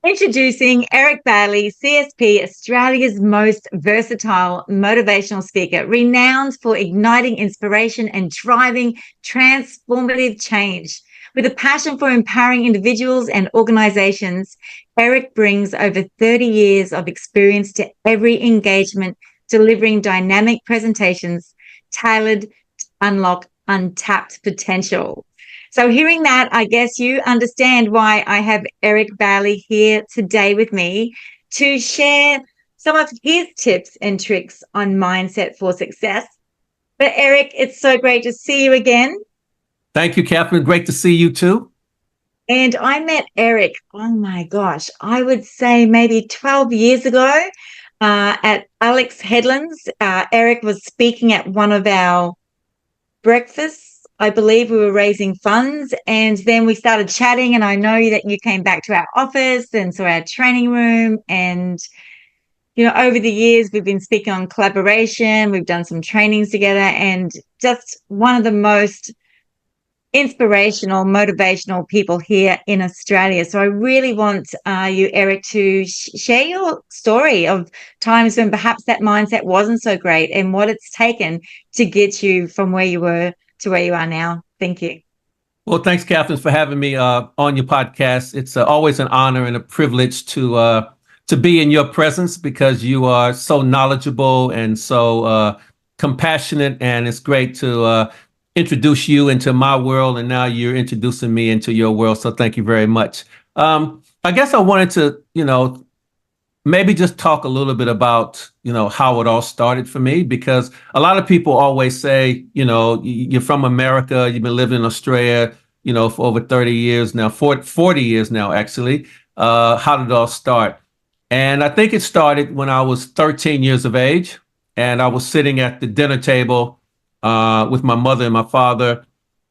Introducing Eric Bailey CSP, Australia's most versatile motivational speaker, renowned for igniting inspiration and driving transformative change. With a passion for empowering individuals and organizations, Eric brings over 30 years of experience to every engagement, delivering dynamic presentations tailored to unlock untapped potential. So hearing that, I guess you understand why I have Eric Bailey here today with me to share some of his tips and tricks on mindset for success. But Eric, it's so great to see you again. Thank you, Catherine. Great to see you too. And I met Eric, oh my gosh, I would say maybe 12 years ago at Alex Headland's. Eric was speaking at one of our breakfasts. I believe we were raising funds, and then we started chatting, and I know that you came back to our office and saw our training room. And, you know, over the years, we've been speaking on collaboration. We've done some trainings together, and just one of the most inspirational, motivational people here in Australia. So I really want you, Eric, to share your story of times when perhaps that mindset wasn't so great and what it's taken to get you from where you were to where you are now. Thank you. Well, thanks, Catherine, for having me on your podcast. It's always an honor and a privilege to be in your presence because you are so knowledgeable and so compassionate, and it's great to introduce you into my world, and now you're introducing me into your world. So thank you very much. I guess I wanted to, maybe just talk a little bit about, how it all started for me, because a lot of people always say, you're from America, you've been living in Australia, for over 30 years now, 40 years now, actually. How did it all start? And I think it started when I was 13 years of age, and I was sitting at the dinner table with my mother and my father,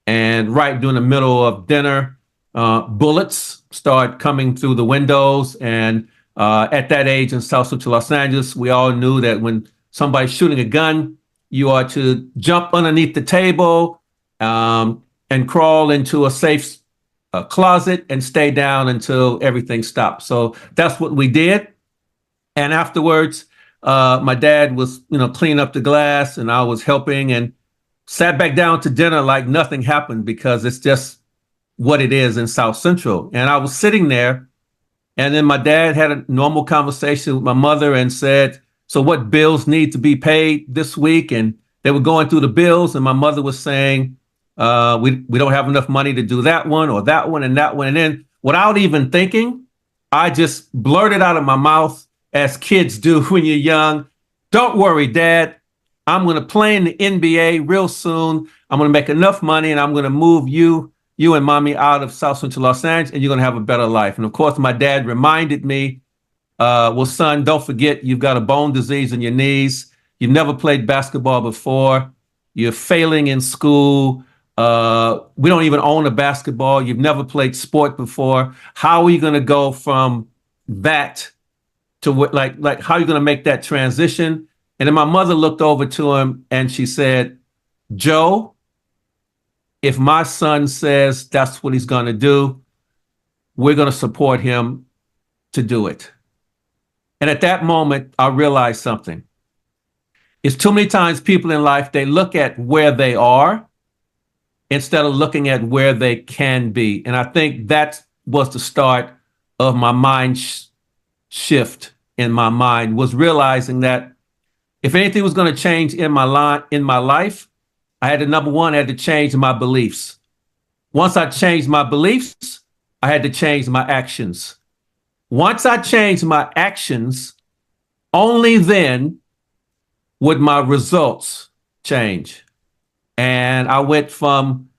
and right during the middle of dinner, bullets start coming through the windows. And at that age in South Central Los Angeles, we all knew that when somebody's shooting a gun, you are to jump underneath the table and crawl into a safe closet and stay down until everything stops. So that's what we did. And afterwards, my dad was, cleaning up the glass, and I was helping, and sat back down to dinner like nothing happened, because it's just what it is in South Central. And I was sitting there, and then my dad had a normal conversation with my mother and said, so what bills need to be paid this week? And they were going through the bills, and my mother was saying, we don't have enough money to do that one or that one and that one. And then without even thinking, I just blurted out of my mouth, as kids do when you're young, don't worry, Dad, I'm going to play in the NBA real soon. I'm going to make enough money, and I'm going to move you and Mommy out of South Central Los Angeles, and you're going to have a better life. And of course, my dad reminded me, well, son, don't forget, you've got a bone disease in your knees. You've never played basketball before. You're failing in school. We don't even own a basketball. You've never played sport before. How are you going to go from that to what, like how are you going to make that transition? And then my mother looked over to him and she said, Joe, if my son says that's what he's going to do, we're going to support him to do it. And at that moment, I realized something. It's too many times people in life, they look at where they are instead of looking at where they can be. And I think that was the start of my mind shift in my mind, was realizing that if anything was going to change in my life, I had to, number one, I had to change my beliefs. Once I changed my beliefs, I had to change my actions. Once I changed my actions, only then would my results change. And I went from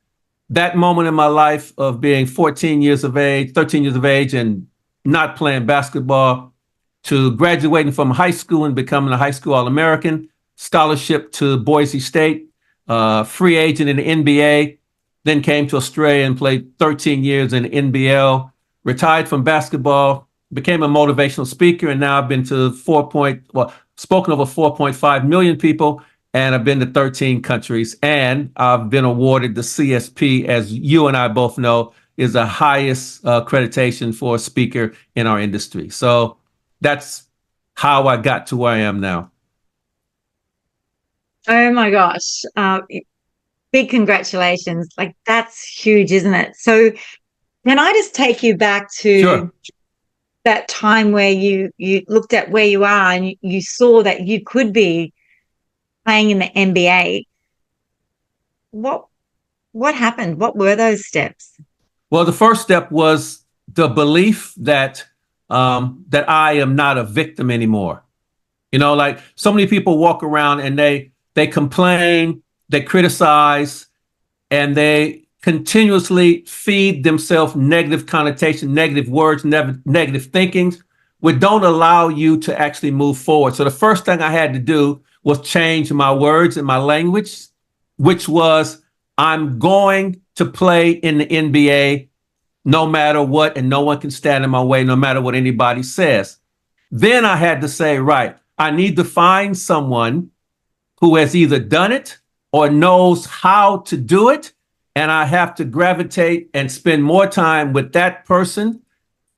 that moment in my life of being 13 years of age, and not playing basketball, to graduating from high school and becoming a high school All-American, scholarship to Boise State, free agent in the NBA, then came to Australia and played 13 years in the NBL, retired from basketball, became a motivational speaker, and now I've been to spoken over 4.5 million people, and I've been to 13 countries, and I've been awarded the CSP, as you and I both know, is the highest accreditation for a speaker in our industry. So that's how I got to where I am now. Oh my gosh. Big congratulations. Like, that's huge, isn't it? So can I just take you back to Sure. that time where you looked at where you are and you saw that you could be playing in the NBA? What happened? What were those steps? Well, the first step was the belief that that I am not a victim anymore. You know, like so many people walk around and they complain, they criticize, and they continuously feed themselves negative connotation, negative words, negative thinkings, which don't allow you to actually move forward. So the first thing I had to do was change my words and my language, which was I'm going to play in the NBA no matter what, and no one can stand in my way, no matter what anybody says. Then I had to say, right, I need to find someone who has either done it or knows how to do it. And I have to gravitate and spend more time with that person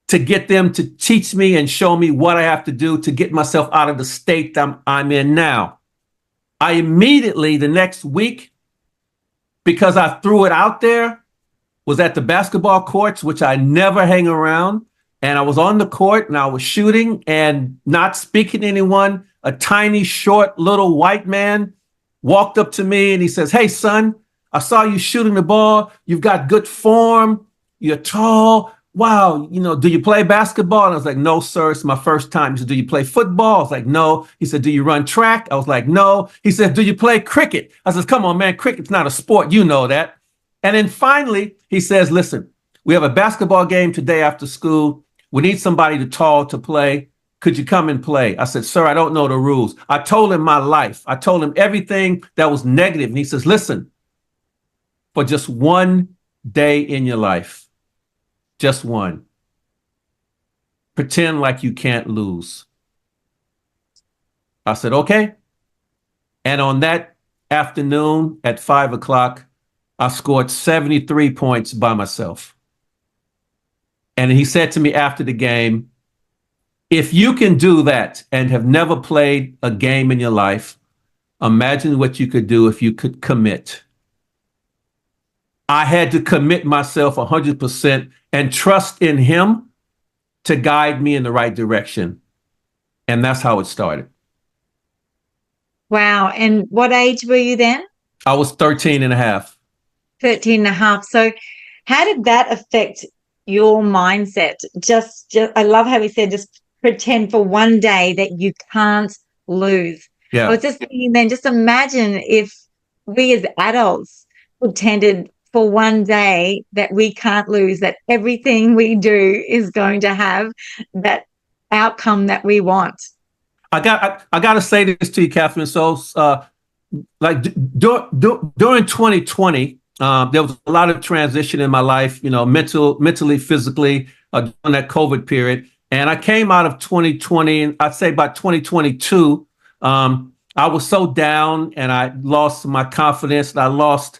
to get them to teach me and show me what I have to do to get myself out of the state I'm in now. I immediately, the next week, because I threw it out there, was at the basketball courts, which I never hang around. And I was on the court and I was shooting and not speaking to anyone. A tiny, short, little white man walked up to me and he says, "Hey, son, I saw you shooting the ball. You've got good form. You're tall. Wow, do you play basketball?" And I was like, "No, sir, it's my first time." He said, "Do you play football?" I was like, "No." He said, "Do you run track?" I was like, "No." He said, "Do you play cricket?" I said, "Come on, man, cricket's not a sport. You know that." And then finally, he says, "Listen, we have a basketball game today after school. We need somebody tall to play. Could you come and play?" I said, "Sir, I don't know the rules." I told him my life. I told him everything that was negative. And he says, "Listen, for just one day in your life, just one, pretend like you can't lose." I said, "Okay." And on that afternoon at 5 o'clock, I scored 73 points by myself. And he said to me after the game, "If you can do that and have never played a game in your life, imagine what you could do if you could commit." I had to commit myself 100% and trust in him to guide me in the right direction. And that's how it started. Wow. And what age were you then? I was 13 and a half. 13 and a half. So how did that affect your mindset? Just I love how he said, just pretend for one day that you can't lose. I was Yeah. just thinking then, just imagine if we as adults pretended for one day that we can't lose, that everything we do is going to have that outcome that we want. I got to say this to you, Catherine. So, during 2020, there was a lot of transition in my life, mentally, physically, during that COVID period. And I came out of 2020, and I'd say by 2022, I was so down and I lost my confidence and I lost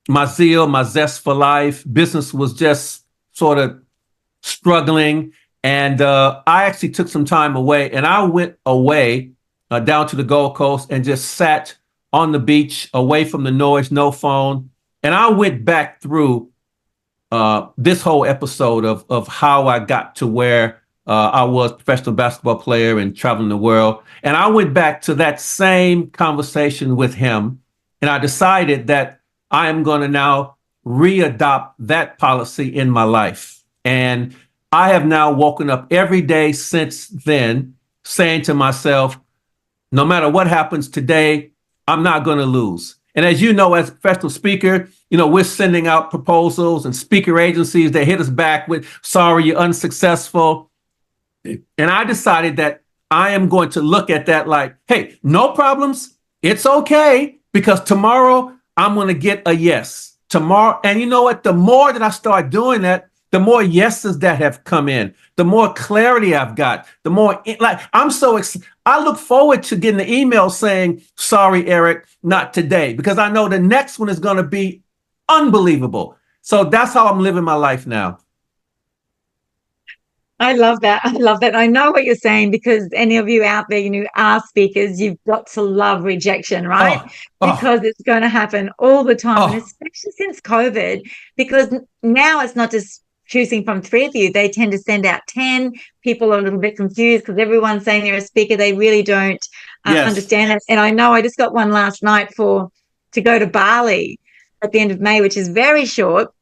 my zeal, my zest for life. Business was just sort of struggling. And I actually took some time away and I went away down to the Gold Coast and just sat on the beach away from the noise, no phone. And I went back through this whole episode of how I got to where I was a professional basketball player and traveling the world. And I went back to that same conversation with him. And I decided that I am going to now readopt that policy in my life. And I have now woken up every day since then saying to myself, no matter what happens today, I'm not going to lose. And as you know, as a professional speaker, we're sending out proposals and speaker agencies. They hit us back with, "Sorry, you're unsuccessful." And I decided that I am going to look at that like, hey, no problems. It's okay, because tomorrow I'm going to get a yes. Tomorrow. And you know what? The more that I start doing that, the more yeses that have come in, the more clarity I've got, the more I look forward to getting the email saying, "Sorry, Eric, not today," because I know the next one is going to be unbelievable. So that's how I'm living my life now. I love that. I love that. I know what you're saying because any of you out there, are speakers, you've got to love rejection, right? Oh, oh, Because it's going to happen all the time. And oh, especially since COVID, because now it's not just choosing from three of you. They tend to send out 10. People are a little bit confused because everyone's saying they're a speaker. They really don't yes. understand it. And I know I just got one last night to go to Bali at the end of May, which is very short.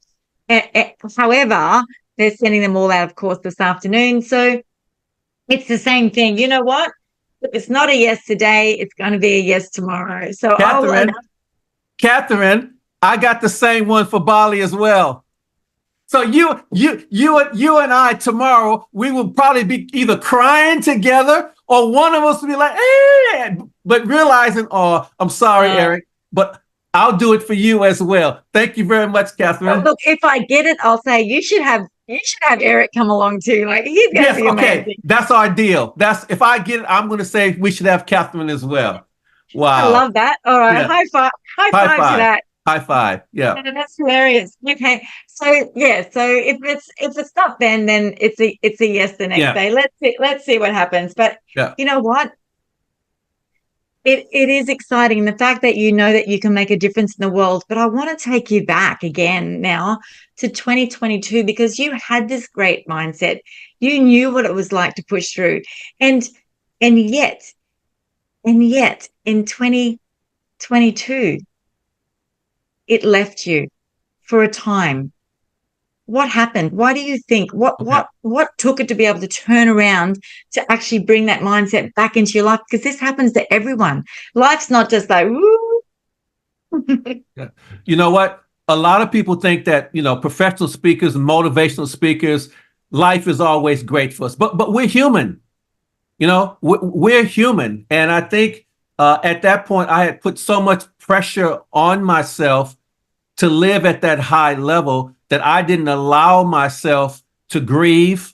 However, they're sending them all out, of course, this afternoon. So it's the same thing. You know what? If it's not a yes today, it's going to be a yes tomorrow. So Catherine, I got the same one for Bali as well. So you and I tomorrow, we will probably be either crying together or one of us will be like, but realizing, oh, I'm sorry, Eric, but I'll do it for you as well. Thank you very much, Catherine. Look, if I get it, I'll say you should have Eric come along too. Like he's going to be amazing. Okay, that's our deal. If I get it, I'm going to say we should have Catherine as well. Wow, I love that. All right, high five to that. High five. Yeah, that's hilarious. Okay, so if it's not then it's a yes the next day. Let's see what happens. But you know what? It is exciting, the fact that you know that you can make a difference in the world. But I want to take you back again now to 2022 because you had this great mindset. You knew what it was like to push through, and yet in 2022 it left you for a time. What happened? Why do you think? What took it to be able to turn around to actually bring that mindset back into your life? Because this happens to everyone. Life's not just like, woo. You know what? A lot of people think that, professional speakers and motivational speakers, life is always great for us. But we're human. We're human. And I think at that point, I had put so much pressure on myself to live at that high level that I didn't allow myself to grieve.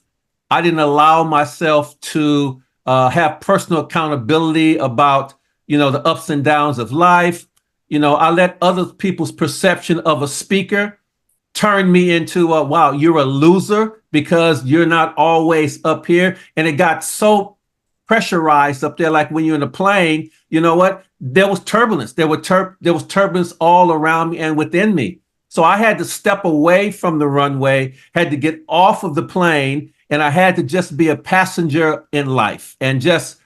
I didn't allow myself to have personal accountability about, the ups and downs of life. I let other people's perception of a speaker turn me into wow, you're a loser because you're not always up here. And it got so pressurized up there, like when you're in a plane, you know what? There was turbulence. There was turbulence all around me and within me. So I had to step away from the runway, had to get off of the plane, and I had to just be a passenger in life and just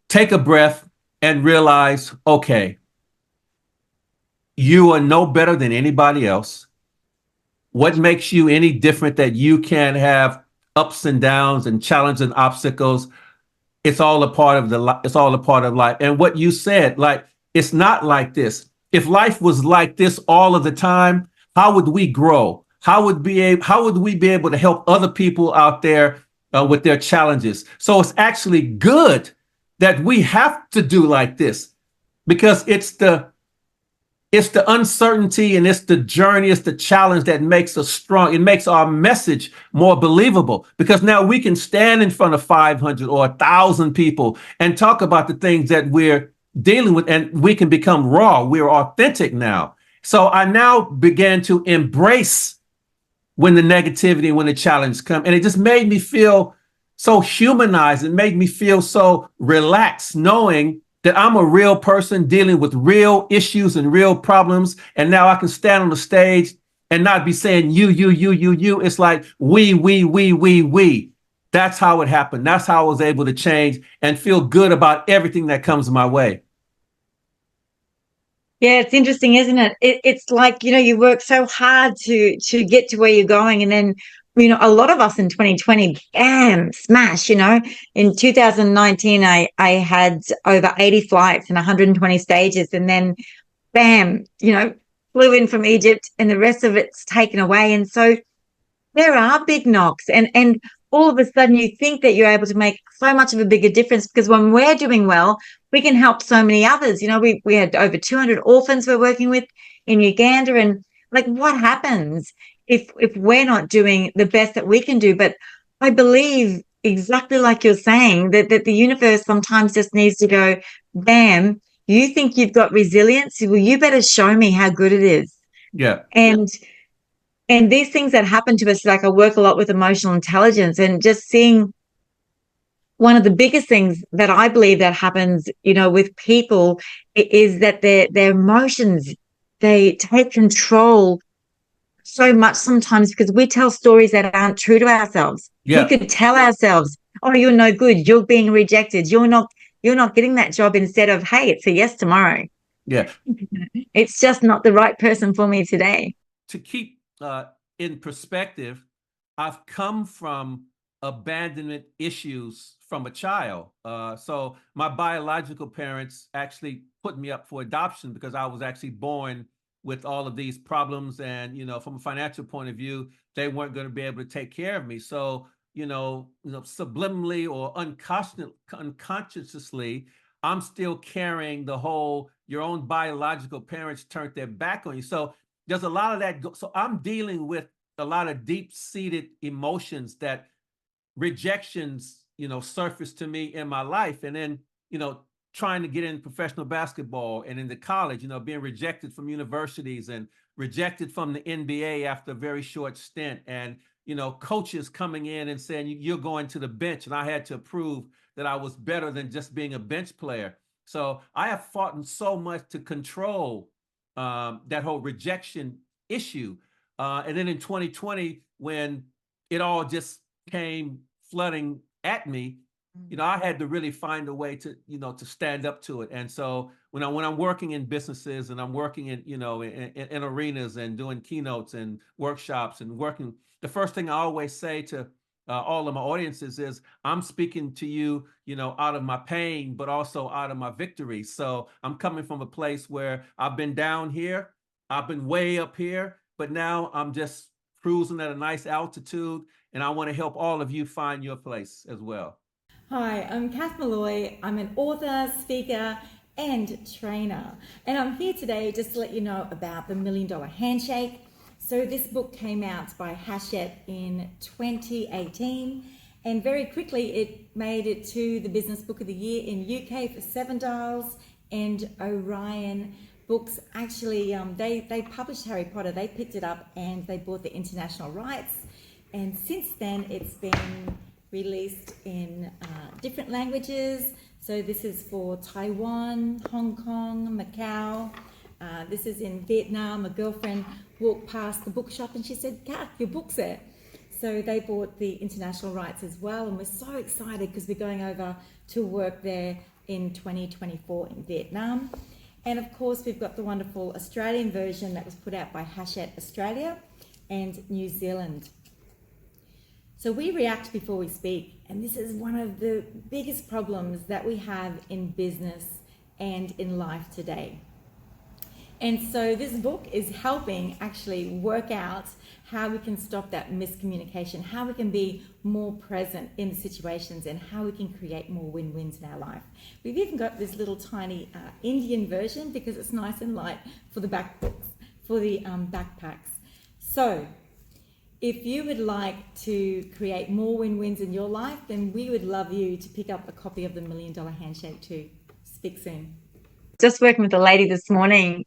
take a breath and realize, okay, you are no better than anybody else. What makes you any different that you can have ups and downs and challenges and obstacles? It's all a part of life. And what you said, like, it's not like this. If life was like this all of the time, how would we grow? How would we be able to help other people out there with their challenges? So it's actually good that we have to do like this, because it's the uncertainty and it's the journey, it's the challenge that makes us strong. It makes our message more believable, because now we can stand in front of 500 or 1,000 people and talk about the things that we're dealing with, and we can become raw. We're authentic now. So I now began to embrace when the negativity, when the challenge come, and it just made me feel so humanized. It made me feel so relaxed, knowing that I'm a real person dealing with real issues and real problems. And now I can stand on the stage and not be saying you. It's like we. That's how it happened. That's how I was able to change and feel good about everything that comes my way. Yeah, it's interesting, isn't it? It's like, you work so hard to get to where you're going. And then, a lot of us in 2020, bam, smash, in 2019, I had over 80 flights and 120 stages. And then, bam, flew in from Egypt, and the rest of it's taken away. And so there are big knocks. And all of a sudden you think that you're able to make so much of a bigger difference, because when we're doing well, we can help so many others. We had over 200 orphans we're working with in Uganda. And like, what happens if we're not doing the best that we can do? But I believe, exactly like you're saying, that the universe sometimes just needs to go, bam, you think you've got resilience? Well, you better show me how good it is. Yeah. And And these things that happen to us, like I work a lot with emotional intelligence, and just seeing one of the biggest things that I believe that happens, with people is that their emotions, they take control so much sometimes because we tell stories that aren't true to ourselves. We Yeah. could tell ourselves, "Oh, you're no good. You're being rejected. You're not getting that job," instead of, "Hey, it's a yes tomorrow. Yeah. It's just not the right person for me today." To keep in perspective, I've come from abandonment issues from a child. So my biological parents actually put me up for adoption because I was actually born with all of these problems. And, from a financial point of view, they weren't going to be able to take care of me. So, subliminally or unconsciously, I'm still carrying the whole, your own biological parents turned their back on you. So there's a lot of that. So I'm dealing with a lot of deep-seated emotions that rejections, surface to me in my life. And then, trying to get in professional basketball and into college, being rejected from universities and rejected from the NBA after a very short stint. And, coaches coming in and saying, you're going to the bench. And I had to prove that I was better than just being a bench player. So I have fought so much to control that whole rejection issue. And then in 2020, when it all just came flooding at me, I had to really find a way to, to stand up to it. And so when I'm working in businesses and I'm working in, in arenas and doing keynotes and workshops and working, the first thing I always say to all of my audiences is, I'm speaking to you, out of my pain, but also out of my victory. So I'm coming from a place where I've been down here, I've been way up here, but now I'm just cruising at a nice altitude, and I want to help all of you find your place as well. Hi, I'm Kath Malloy. I'm an author, speaker, and trainer. And I'm here today just to let you know about the $1 Million Handshake. So this book came out by Hachette in 2018, and very quickly it made it to the Business Book of the Year in UK for Seven Dials, and Orion Books actually, they published Harry Potter, they picked it up and they bought the international rights. And since then it's been released in different languages. So this is for Taiwan, Hong Kong, Macau. This is in Vietnam. A girlfriend walked past the bookshop and she said, "Kath, your book's there." So they bought the international rights as well. And we're so excited because we're going over to work there in 2024 in Vietnam. And of course, we've got the wonderful Australian version that was put out by Hachette Australia and New Zealand. So we react before we speak, and this is one of the biggest problems that we have in business and in life today. And so this book is helping actually work out how we can stop that miscommunication, how we can be more present in the situations, and how we can create more win-wins in our life. We've even got this little tiny Indian version because it's nice and light for the backpacks. So if you would like to create more win-wins in your life, then we would love you to pick up a copy of the $1 Million Handshake too. Speak soon. Just working with a lady this morning.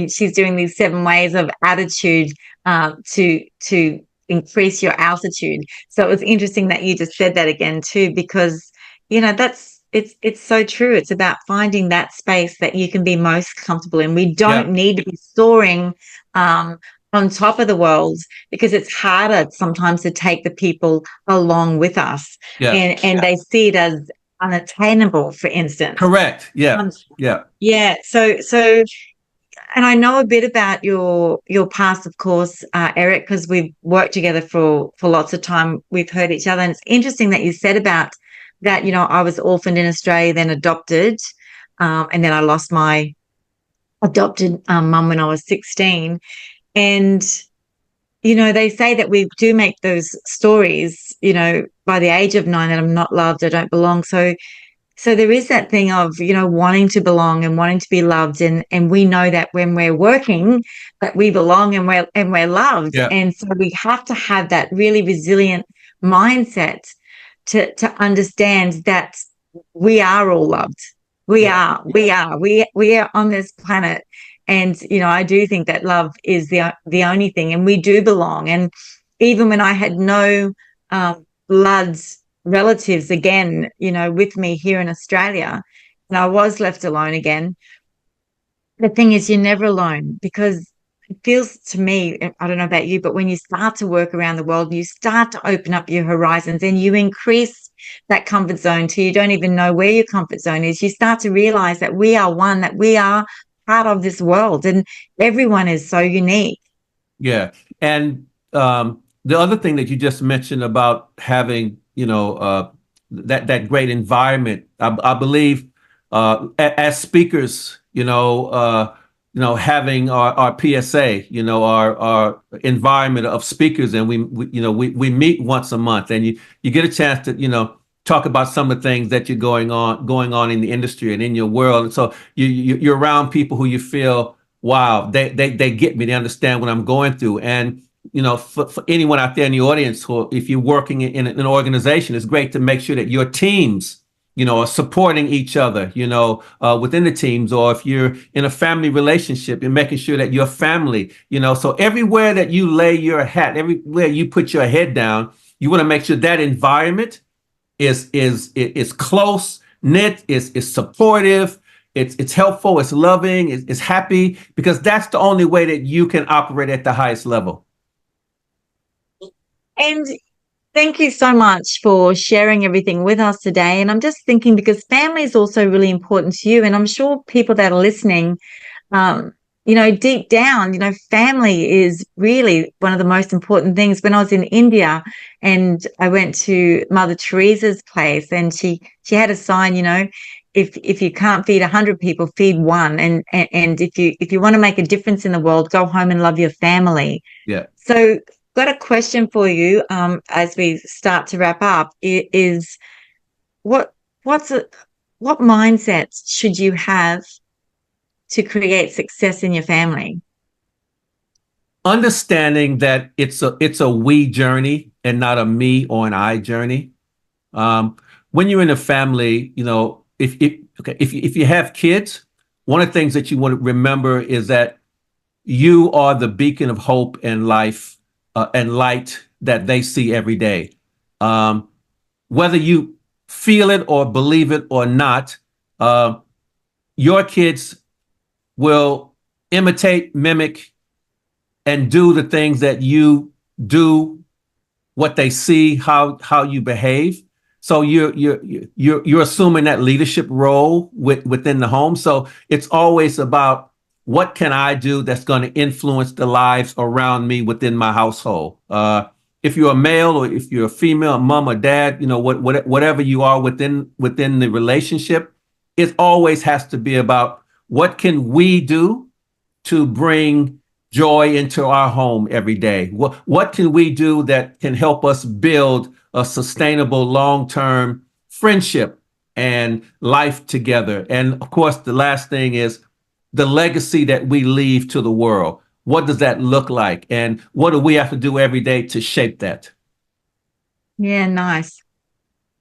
She's doing these 7 ways of attitude to increase your altitude. So it was interesting that you just said that again too, because it's so true. It's about finding that space that you can be most comfortable in. We don't need to be soaring on top of the world, because it's harder sometimes to take the people along with us, and they see it as unattainable, for instance. Correct. Yeah. Yeah. So, and I know a bit about your past, of course, Eric, because we've worked together for lots of time. We've heard each other, and it's interesting that you said about that. I was orphaned in Australia, then adopted, and then I lost my adopted mum when I was 16. And they say that we do make those stories, by the age of 9, that I'm not loved, I don't belong. So there is that thing of, wanting to belong and wanting to be loved. And we know that when we're working, that we belong and we're loved. Yeah. And so we have to have that really resilient mindset to understand that we are all loved. We are on this planet. And, I do think that love is the only thing, and we do belong. And even when I had no blood relatives again, with me here in Australia, and I was left alone again, the thing is, you're never alone, because it feels to me, I don't know about you, but when you start to work around the world, you start to open up your horizons and you increase that comfort zone till you don't even know where your comfort zone is. You start to realize that we are one, that we are part of this world, and everyone is so unique. Yeah. And the other thing that you just mentioned about having, that great environment, I believe as speakers, having our PSA, our environment of speakers, and we meet once a month, and you get a chance to, talk about some of the things that you're going on in the industry and in your world. And so you're around people who you feel, wow, they get me, they understand what I'm going through. And, for anyone out there in the audience, who, if you're working in an organization, it's great to make sure that your teams, are supporting each other, within the teams, or if you're in a family relationship, you're making sure that your family, so everywhere that you lay your hat, everywhere you put your head down, you want to make sure that environment is close knit, is supportive, it's helpful, it's loving, it's happy, because that's the only way that you can operate at the highest level. And thank you so much for sharing everything with us today. And I'm just thinking, because family is also really important to you, and I'm sure people that are listening, deep down, family is really one of the most important things. When I was in India and I went to Mother Teresa's place, and she had a sign, if you can't feed 100 people, feed one. And if you want to make a difference in the world, go home and love your family. Yeah. So got a question for you as we start to wrap up, is what mindsets should you have to create success in your family? Understanding that it's a we journey and not a me or an I journey. When you're in a family, if you have kids, one of the things that you want to remember is that you are the beacon of hope and life and light that they see every day. Whether you feel it or believe it or not, your kids will imitate, mimic, and do the things that you do, what they see, how you behave. So you're assuming that leadership role within the home. So it's always about, what can I do that's going to influence the lives around me within my household? If you're a male or if you're a female, a mom or dad, whatever you are within the relationship, it always has to be about, what can we do to bring joy into our home every day? What can we do that can help us build a sustainable long-term friendship and life together? And of course, the last thing is the legacy that we leave to the world. What does that look like? And what do we have to do every day to shape that? Yeah, nice.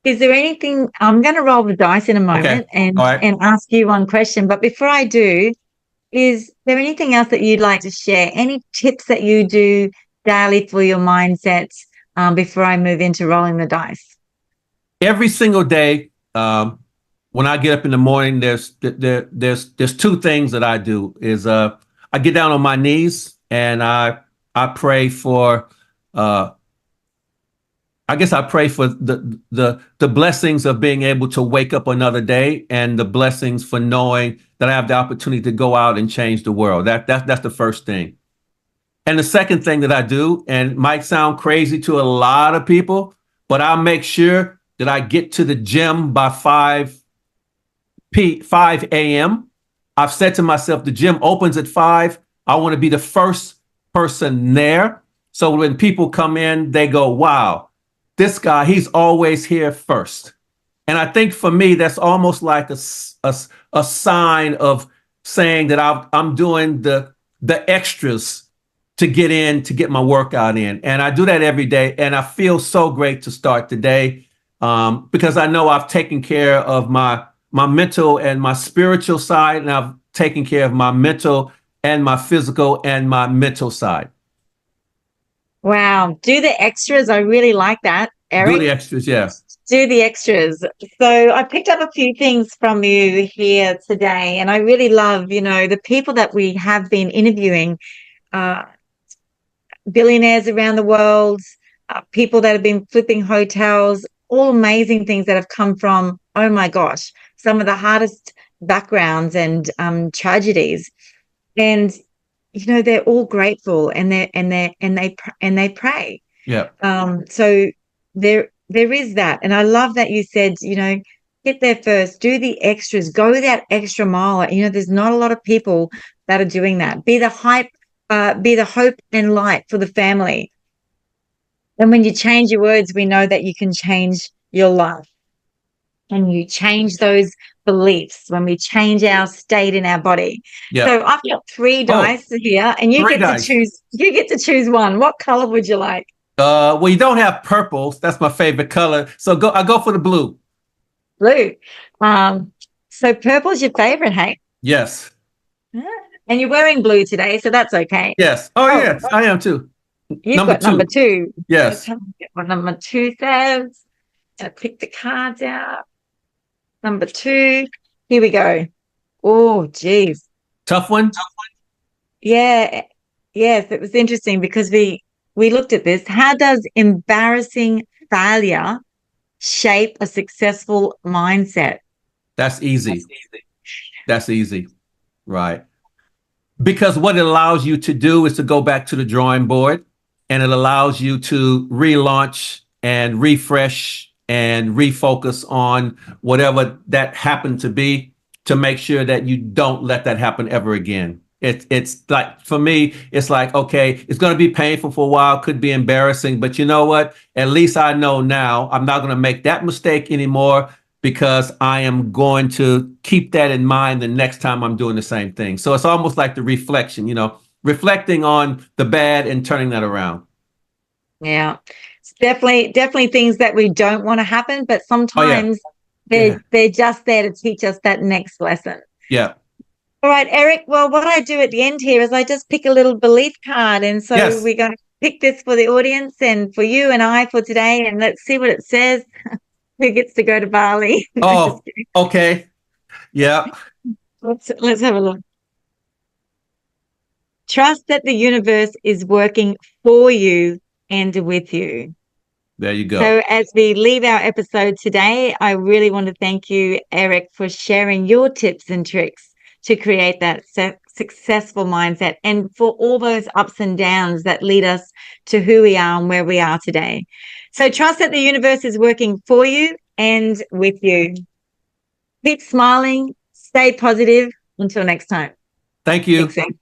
Is there anything, I'm going to roll the dice in a moment, Okay. and ask you one question. But before I do, is there anything else that you'd like to share? Any tips that you do daily for your mindsets before I move into rolling the dice? Every single day, when I get up in the morning, there's two things that I do. Is I get down on my knees and I pray for I guess I pray for the blessings of being able to wake up another day, and the blessings for knowing that I have the opportunity to go out and change the world. That's the first thing. And the second thing that I do, and it might sound crazy to a lot of people, but I'll make sure that I get to the gym by 5 a.m. I've said to myself, the gym opens at 5. I want to be the first person there. So when people come in, they go, wow, this guy, he's always here first. And I think for me, that's almost like a sign of saying that I'm doing the extras to get in, to get my workout in. And I do that every day. And I feel so great to start the day because I know I've taken care of my mental and my spiritual side, and I've taken care of my mental and my physical and my mental side. Wow. Do the extras. I really like that, Do Eric. the extras, yeah. Do the extras. So I picked up a few things from you here today, and I really love, the people that we have been interviewing, uh, billionaires around the world, people that have been flipping hotels, all amazing things that have come from, oh my gosh, some of the hardest backgrounds and tragedies. And they're all grateful, and they pray. Yeah. So there is that. And I love that you said, get there first, do the extras, go that extra mile. There's not a lot of people that are doing that. Be the hope and light for the family. And when you change your words, we know that you can change your life. And you change those beliefs when we change our state in our body. Yeah. So I've got 3 dice here, and you get to choose one. What color would you like? Well, you don't have purple. That's my favorite color. So I go for the blue. Blue. So purple's your favorite, hey? Yes. And you're wearing blue today, so that's okay. Yes. Oh, yes, I am too. You've got number 2. Yes. What number 2 says. Gonna pick the cards out. Number 2. Here we go. Oh, geez. Tough one. Yeah. Yes, it was interesting because we looked at this. How does embarrassing failure shape a successful mindset? That's easy. That's easy. Right. Because what it allows you to do is to go back to the drawing board, and it allows you to relaunch and refresh and refocus on whatever that happened to be, to make sure that you don't let that happen ever again. It's like, for me, it's like, okay, it's going to be painful for a while, could be embarrassing, but you know what? At least I know now I'm not going to make that mistake anymore, because I am going to keep that in mind the next time I'm doing the same thing. So it's almost like the reflection, reflecting on the bad and turning that around. Yeah. It's definitely things that we don't want to happen, but sometimes they're just there to teach us that next lesson. Yeah. All right, Eric. Well, what I do at the end here is I just pick a little belief card. And so we're going to pick this for the audience and for you and I for today. And let's see what it says. Who gets to go to Bali? Oh, okay. Yeah. Let's have a look. Trust that the universe is working for you and with you. There you go. So as we leave our episode today, I really want to thank you, Eric, for sharing your tips and tricks to create that successful mindset, and for all those ups and downs that lead us to who we are and where we are today. So trust that the universe is working for you and with you. Keep smiling, stay positive. Until next time. Thank you. Thanks,